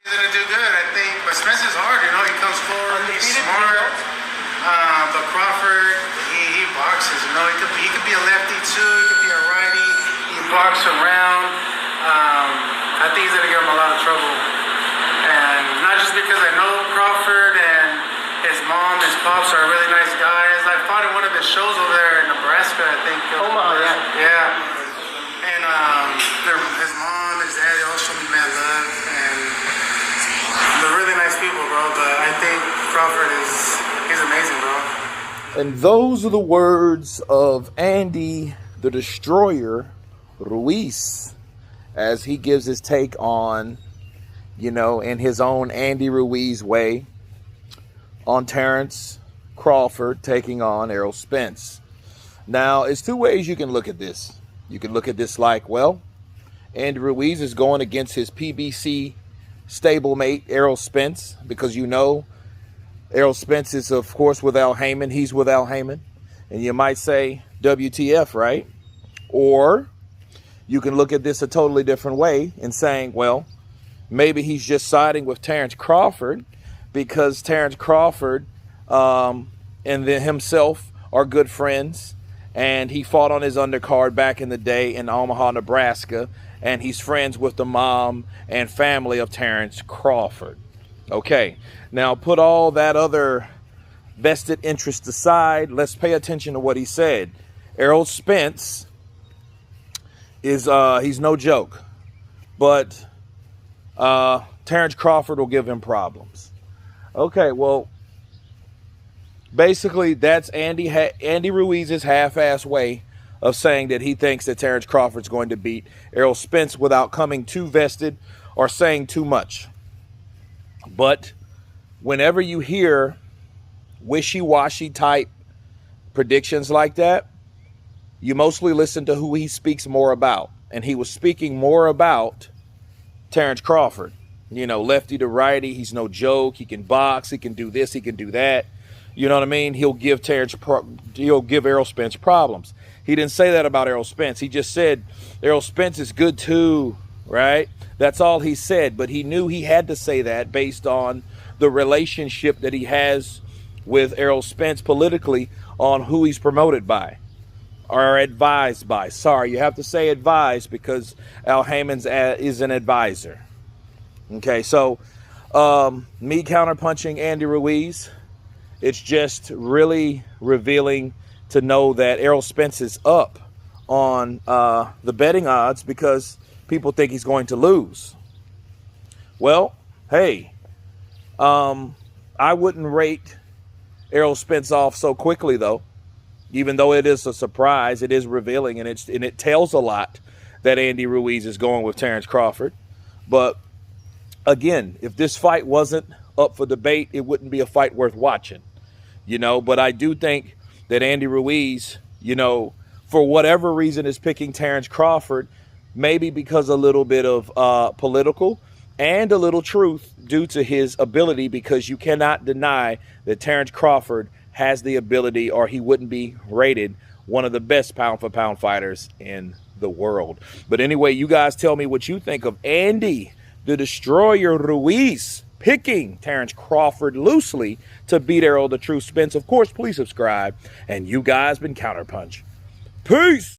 He's gonna do good, I think. But Spence is hard, you know. He comes forward, he's smart. But Crawford, he boxes, you know. He could be a lefty too. He could be a righty. He boxes around. I think he's gonna give him a lot of trouble, and not just because I know Crawford and his mom, his pops are really nice guys. I fought in one of his shows over there in Nebraska, I think. Omaha, yeah. And his mom, his dad, they all show me mad love, and they're really nice people, bro. But I think Crawford he's amazing, bro. And those are the words of Andy the Destroyer Ruiz, as he gives his take on, you know, in his own Andy Ruiz way, on Terence Crawford taking on Errol Spence. Now, it's two ways you can look at this. You can look at this like, well, Andy Ruiz is going against his PBC stablemate, Errol Spence, because you know Errol Spence is, of course, with Al Heyman. He's with Al Heyman. And you might say, WTF, right? Or you can look at this a totally different way and saying, well, maybe he's just siding with Terence Crawford because Terence Crawford and then himself are good friends, and he fought on his undercard back in the day in Omaha, Nebraska, and he's friends with the mom and family of Terence Crawford. Okay, now put all that other vested interest aside. Let's pay attention to what he said. Errol Spence is he's no joke, but Terence Crawford will give him problems. Okay, well, basically that's Andy Ruiz's half-ass way of saying that he thinks that Terence Crawford's going to beat Errol Spence without coming too vested or saying too much. But whenever you hear wishy-washy type predictions like that, you mostly listen to who he speaks more about. And he was speaking more about Terence Crawford. You know, lefty to righty, he's no joke. He can box, he can do this, he can do that. You know what I mean? He'll give Errol Spence problems. He didn't say that about Errol Spence. He just said Errol Spence is good too, right? That's all he said. But he knew he had to say that based on the relationship that he has with Errol Spence politically on who he's promoted by. Or advised by. Sorry, you have to say advised because Al Heyman is an advisor. Okay, so me counterpunching Andy Ruiz, it's just really revealing to know that Errol Spence is up on the betting odds because people think he's going to lose. Well, hey, I wouldn't rate Errol Spence off so quickly, though. Even though it is a surprise, it is revealing, and it tells a lot that Andy Ruiz is going with Terence Crawford. But again, if this fight wasn't up for debate, it wouldn't be a fight worth watching, you know. But I do think that Andy Ruiz, you know, for whatever reason is picking Terence Crawford, maybe because a little bit of political and a little truth due to his ability, because you cannot deny that Terence Crawford has the ability, or he wouldn't be rated one of the best pound-for-pound fighters in the world. But anyway, you guys tell me what you think of Andy the Destroyer Ruiz picking Terence Crawford loosely to beat Errol the True Spence. Of course, please subscribe. And you guys been Counterpunch. Peace!